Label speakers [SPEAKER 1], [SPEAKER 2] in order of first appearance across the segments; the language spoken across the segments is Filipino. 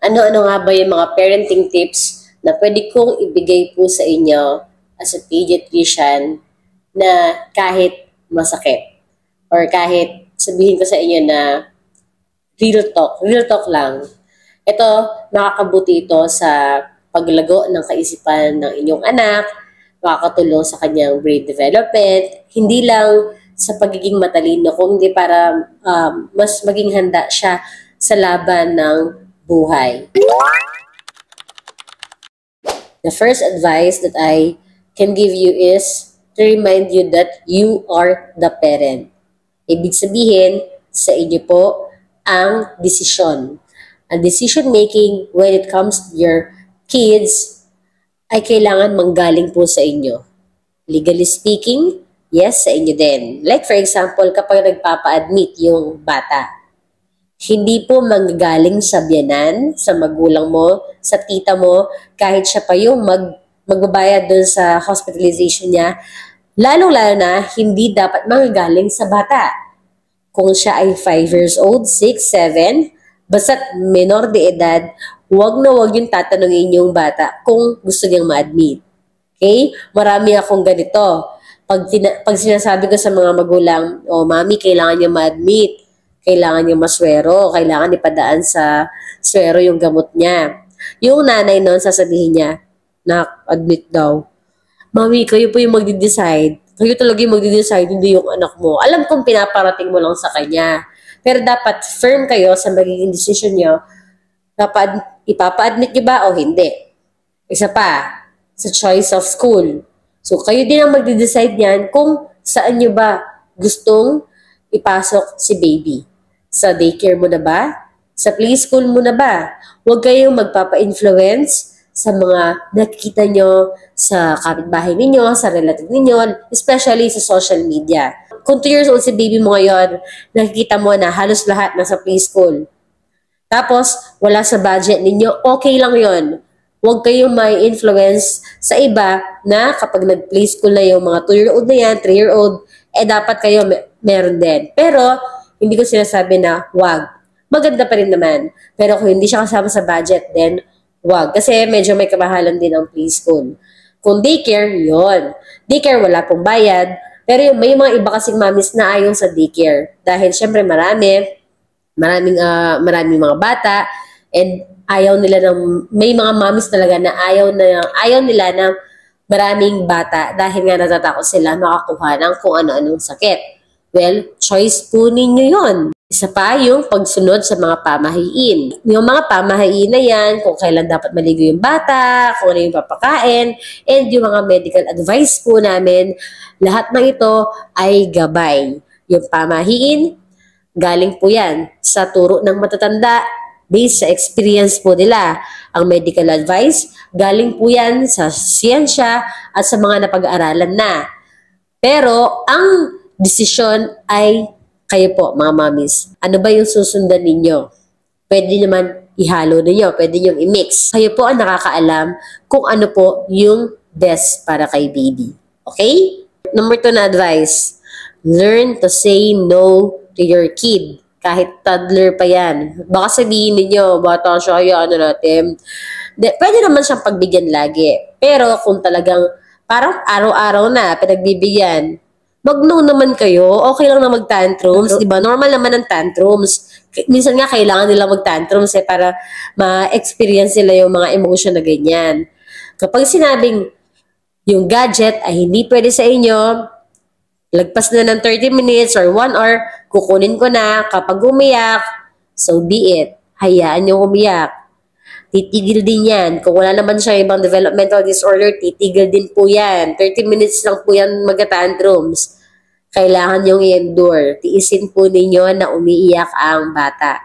[SPEAKER 1] ano-ano nga ba yung mga parenting tips na pwede kong ibigay po sa inyo as a pediatrician na kahit masakit or kahit sabihin ko sa inyo na real talk lang. Ito, makakabuti ito sa paglago ng kaisipan ng inyong anak, makakatulong sa kanyang brain development, hindi lang sa pagiging matalino, kundi para mas maging handa siya sa laban ng buhay. The first advice that I can give you is to remind you that you are the parent. Ibig sabihin, sa inyo po ang desisyon. Ang decision making when it comes to your kids ay kailangan manggaling po sa inyo. Legally speaking, yes, sa inyo din. Like for example, kapag nagpapa-admit yung bata, hindi po manggagaling sa biyanan, sa magulang mo, sa tita mo, kahit siya pa yung magbabayad dun sa hospitalization niya, lalong-lalo na hindi dapat manggagaling sa bata. Kung siya ay 5 years old, 6, 7, basta't menor de edad, huwag na huwag yung tatanungin yung bata kung gusto niyang ma-admit. Okay? Marami akong ganito. Pag sinasabi ko sa mga magulang, mami, kailangan niya ma-admit, kailangan niya maswero, kailangan ipadaan sa swero yung gamot niya. Yung nanay noon, sasabihin niya, na-admit daw. Mami, kayo po yung magde-decide. Kayo talaga yung magde-decide, hindi yung anak mo. Alam kong pinaparating mo lang sa kanya. Pero dapat firm kayo sa magiging decision niyo. Dapat ipapa-admit niyo ba o hindi? Isa pa, sa choice of school. So, kayo din ang magde-decide niyan kung saan niyo ba gustong ipasok si baby. Sa daycare mo na ba? Sa preschool mo na ba? Huwag kayong magpapa-influence sa mga nakikita nyo sa kapitbahay ninyo, sa relative ninyo, especially sa social media. Kung 2 years old si baby mo ngayon, nakikita mo na halos lahat nasa preschool. Tapos, wala sa budget ninyo, okay lang yon. Huwag kayong may influence sa iba na kapag nag-preschool na yung mga 2-year-old na yan, 3-year-old, dapat kayo meron din. Pero, hindi ko sinasabi na wag. Maganda pa rin naman. Pero kung hindi siya kasama sa budget, then wag. Kasi medyo may kamahalan din ang preschool. Kung daycare, yon. Daycare, wala pong bayad. Pero may mga iba kasing mamis na ayaw sa daycare. Dahil syempre maraming mga bata and ayaw nila ng, may mga mamis talaga na ayaw nila ng maraming bata dahil nga natatakot sila makakuha ng kung ano-anong sakit. Well, choice po ninyo yon. Isa pa yung pagsunod sa mga pamahiin. Yung mga pamahiin na yan, kung kailan dapat maligo yung bata, kung ano yung papakain, and yung mga medical advice po namin, lahat ng ito ay gabay. Yung pamahiin, galing po yan sa turo ng matatanda, based sa experience po nila. Ang medical advice, galing po yan sa siyensya at sa mga napag-aaralan na. Pero, ang desisyon ay kayo po, mga mamis. Ano ba yung susundan ninyo? Pwede naman ihalo ninyo, pwede nyo i-mix. Kayo po ang nakakaalam kung ano po yung best para kay baby. Okay? Number 2 na advice, learn to say no to your kid. Kahit toddler pa yan. Baka sabihin ninyo, bata siya, ano natin. Pwede naman siyang pagbigyan lagi. Pero kung talagang parang araw-araw na pinagbibigyan, mag-no naman kayo. Okay lang na mag-tantrums, di ba? Normal naman ang tantrums. Minsan nga kailangan nila mag-tantrums para ma-experience nila yung mga emotion na ganyan. Kapag sinabing yung gadget ay hindi pwede sa inyo, lagpas na ng 30 minutes or 1 hour, kukunin ko na. Kapag umiyak, so be it. Hayaan nyo umiyak. Titigil din yan. Kung wala naman siya ibang developmental disorder, titigil din po yan. 30 minutes lang po yan mag-tantrums. Kailangan yung i-endure. Tiisin po ninyo na umiiyak ang bata.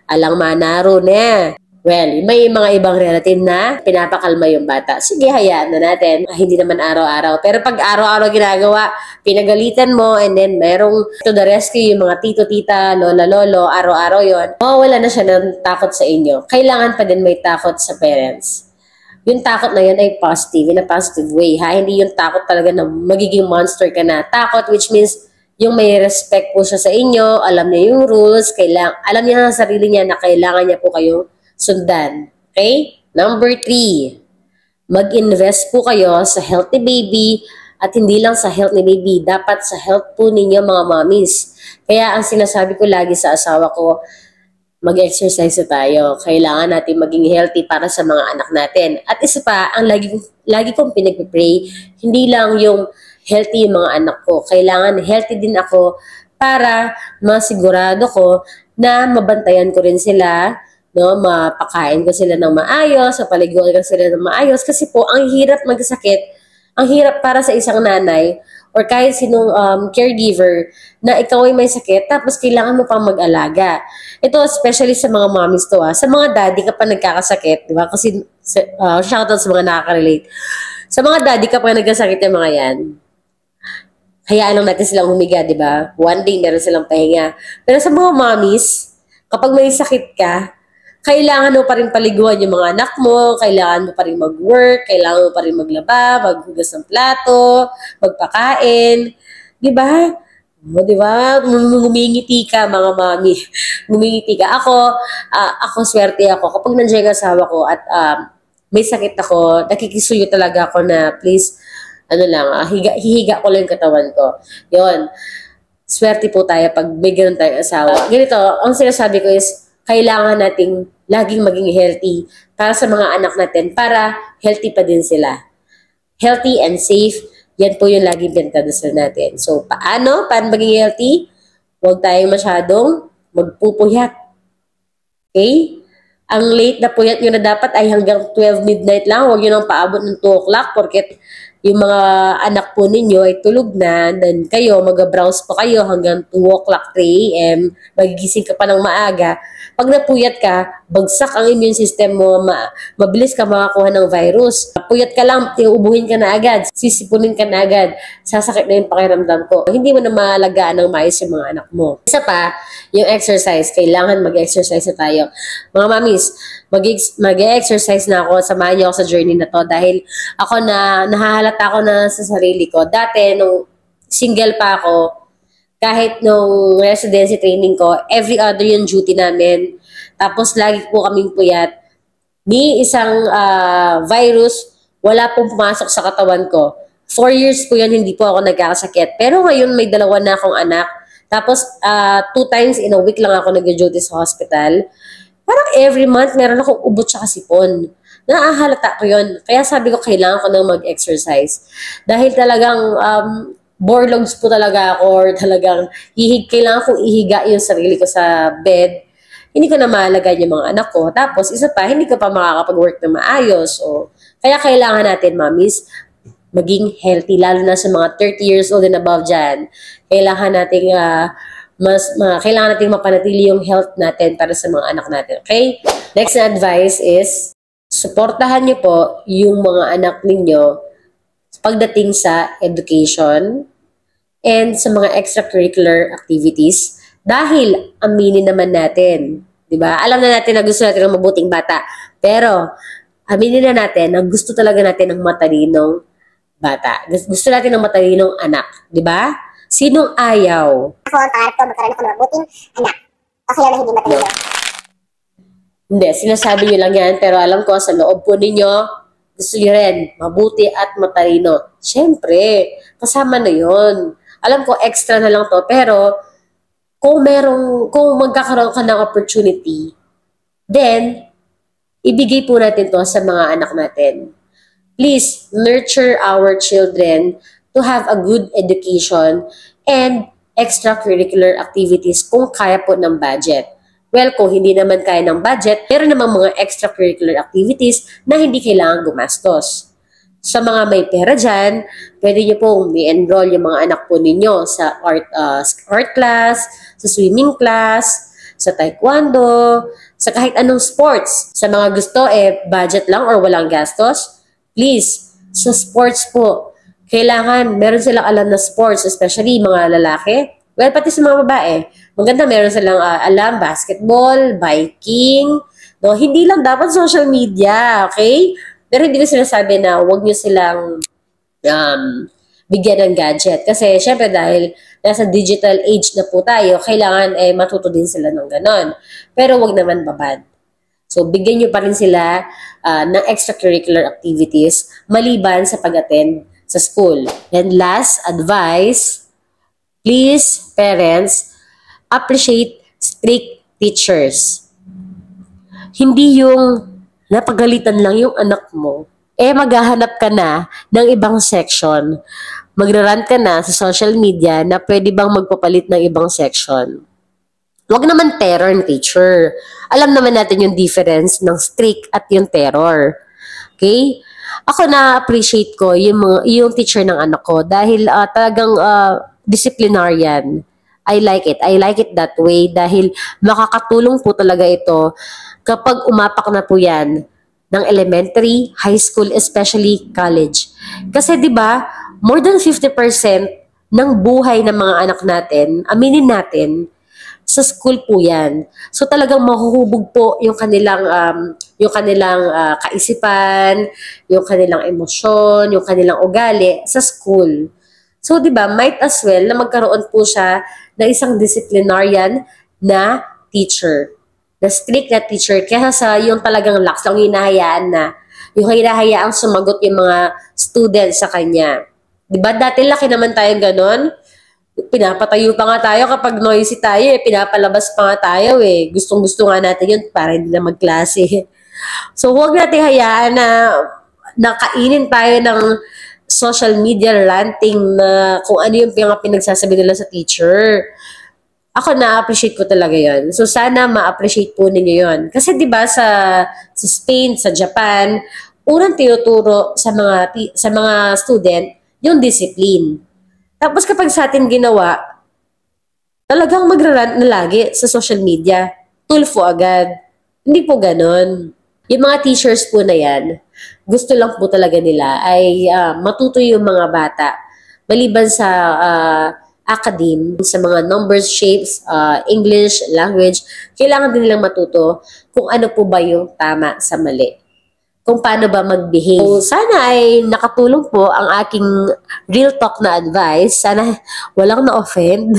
[SPEAKER 1] Alang manaro na. Well, may mga ibang relative na pinapakalma yung bata. Sige, hayaan na natin. Hindi naman araw-araw. Pero pag araw-araw ginagawa, pinagalitan mo, and then merong to the rescue, yung mga tito, tita, lola, lolo, araw-araw yon, mawawala na siya ng takot sa inyo. Kailangan pa din may takot sa parents. Yung takot na yun ay positive, in a positive way. Hindi yung takot talaga na magiging monster ka na. Takot, which means yung may respect po siya sa inyo, alam niya yung rules, alam niya sa sarili niya na kailangan niya po kayong sundan. Okay? Number 3, mag-invest po kayo sa healthy baby at hindi lang sa health ni baby, dapat sa health po ninyo mga mommies. Kaya ang sinasabi ko lagi sa asawa ko, mag-exercise na tayo. Kailangan natin maging healthy para sa mga anak natin. At isa pa, ang lagi kong pinag-pray, hindi lang yung healthy yung mga anak ko. Kailangan healthy din ako para masigurado ko na mabantayan ko rin sila, no, mapakain ko sila ng maayos, mapaliguan ko sila ng maayos. Kasi po, ang hirap magkasakit, ang hirap para sa isang nanay or kahit sinong caregiver na ikaw ay may sakit tapos kailangan mo pang mag-alaga. Ito especially sa mga mommies to Sa mga daddy kapag nagkakasakit, di ba? Kasi shoutout sa mga nakaka-relate. Sa mga daddy kapag nagkasakit yung mga yan, hayaan lang natin silang humiga, di ba? One day meron silang pahinga. Pero sa mga mommies, kapag may sakit ka, kailangan mo pa rin paliguan yung mga anak mo, kailangan mo pa rin mag-work, kailangan mo pa rin maglaba, maghugas ng plato, magpakain. Di ba? O, di ba? Ngumingiti ka, mga mami. Ngumingiti ka. Ako swerte ako. Kapag nandiyan yung asawa ko at may sakit ako, nakikisuyo talaga ako na please, hihiga ko lang yung katawan ko. Yun. Swerte po tayo pag may ganun tayong asawa. Ganito, ang sinasabi ko is, kailangan nating laging maging healthy para sa mga anak natin, para healthy pa din sila. Healthy and safe, yan po yung laging pinagdadasal natin. So, paano maging healthy? Huwag tayong masyadong magpupuyat. Okay? Ang late na puyat nyo na dapat ay hanggang 12 midnight lang. Huwag nyo nang paabot ng 2 o'clock porket yung mga anak po ninyo ay tulog na, then kayo, mag-browse pa kayo hanggang 2 o'clock, 3 a.m., magigising ka pa ng maaga. Pag napuyat ka, bagsak ang immune system mo, mabilis ka makakuha ng virus. Puyat ka lang, tinuubuhin ka na agad, sisipunin ka na agad, sasakit na yung pakiramdam ko. Hindi mo na maalagaan ng maayos yung mga anak mo. Isa pa, yung exercise. Kailangan mag-exercise na tayo. Mga mamis, mag-exercise na ako, samahan niyo ako sa journey na to dahil ako nahahalata ako na sa sarili ko. Dati, nung single pa ako, kahit nung residency training ko, every other yung duty namin. Tapos lagi po kaming puyat. Ni isang virus, wala pong pumasok sa katawan ko. 4 years po yun, hindi po ako nagkakasakit. Pero ngayon may 2 na akong anak. Tapos 2 times in a week lang ako nag-duty sa hospital. Parang every month, meron akong ubot sa sipon. Naahalata ko yun. Kaya sabi ko, kailangan ko nang mag-exercise. Dahil talagang borlogs po talaga ako or talagang kailangan kong ihiga yung sarili ko sa bed. Hindi ko na maalagaan yung mga anak ko. Tapos, isa pa, hindi ko pa makakapag-work na maayos. Kaya kailangan natin, mommies, maging healthy, lalo na sa mga 30 years old and above dyan. Kailangan nating kailangan nating mapanatili yung health natin para sa mga anak natin. Okay? Next na advice is, suportahan niyo po yung mga anak ninyo pagdating sa education and sa mga extracurricular activities dahil aminin naman natin, di ba? Alam na natin na gusto natin ng mabuting bata, pero aminin na natin na gusto talaga natin ng matalinong bata. Gusto natin ng matalinong anak, di ba? Sinong ayaw?
[SPEAKER 2] Ako, ang pangarap ko, magkaroon ako ng mabuting anak. Okay lang na hindi matalino.
[SPEAKER 1] Hindi, sinasabi nyo lang yan, pero alam ko sa loob po ninyo, gusto nyo rin, mabuti at matalino. Siyempre, kasama na yon. Alam ko, extra na lang to, pero kung magkakaroon ka ng opportunity, then, ibigay po natin to sa mga anak natin. Please, nurture our children to have a good education and extracurricular activities kung kaya po ng budget. Well, kung hindi naman kaya ng budget, meron namang mga extracurricular activities na hindi kailangan gumastos. Sa mga may pera dyan, pwede nyo pong i-enroll yung mga anak po ninyo sa art class, sa swimming class, sa taekwondo, sa kahit anong sports. Sa mga gusto, budget lang or walang gastos, please, sa sports po, kailangan meron silang alam na sports, especially mga lalaki. Well, pati sa mga babae, maganda meron silang alam, basketball, biking, no? Hindi lang dapat social media, okay? Pero hindi ko sinasabi na huwag nyo silang bigyan ng gadget. Kasi syempre dahil nasa digital age na po tayo, kailangan matuto din sila ng ganon. Pero huwag naman babad. So, bigyan nyo pa rin sila ng extracurricular activities maliban sa pag-attend sa school. And last advice, please, parents, appreciate strict teachers. Hindi yung napagalitan lang yung anak mo, maghahanap ka na ng ibang section. Magra-rant ka na sa social media na pwede bang magpapalit ng ibang section. Huwag naman terror ng teacher. Alam naman natin yung difference ng strict at yung terror. Okay? Ako na-appreciate ko yung teacher ng anak ko dahil talagang disciplinarian. I like it. I like it that way dahil makakatulong po talaga ito kapag umapak na po yan ng elementary, high school, especially college. Kasi 'di ba, more than 50% ng buhay ng mga anak natin, aminin natin, sa school po yan. So talagang mahuhubog po yung kanilang kaisipan, yung kanilang emosyon, yung kanilang ugali sa school. So 'di ba, might as well na magkaroon po siya ng isang disciplinarian na teacher. Na strict na teacher kaya sa yung talagang lax lang yung hinahayaang sumagot yung mga students sa kanya. 'Di ba? Dati laki naman tayo ganon. Pinapatayo pa nga tayo kapag noisy tayo pinapalabas pa nga tayo Gustong-gusto nga natin yun para hindi na magklase. So, huwag natin hayaan na nakainin tayo ng social media ranting na kung ano yung pinagsasabi nila sa teacher. Ako na-appreciate ko talaga yon. So, sana ma-appreciate po ninyo yon. Kasi 'di ba sa Spain, sa Japan, unang tinuturo sa mga student yung discipline. Tapos kapag sa atin ginawa, talagang magrarant na lagi sa social media. Tulfo agad. Hindi po ganon. Yung mga teachers po na yan, gusto lang po talaga nila ay matuto yung mga bata. Maliban sa academe, sa mga numbers, shapes, English, language, kailangan din nilang matuto kung ano po ba yung tama sa mali. Kung paano ba mag-behave. So, sana ay nakatulong po ang aking real talk na advice. Sana walang na-offend.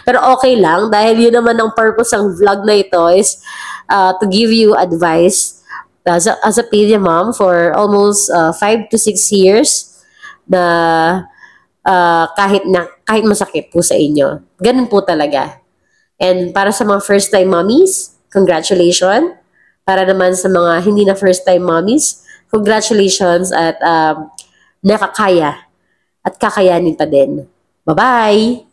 [SPEAKER 1] Pero okay lang dahil yun naman ang purpose ng vlog na ito is to give you advice as a pedia mom for almost 5 to 6 years na kahit masakit po sa inyo. Ganun po talaga. And para sa mga first time mommies, congratulations. Para naman sa mga hindi na first-time mommies, congratulations at nakakaya at kakayanin pa din. Bye-bye!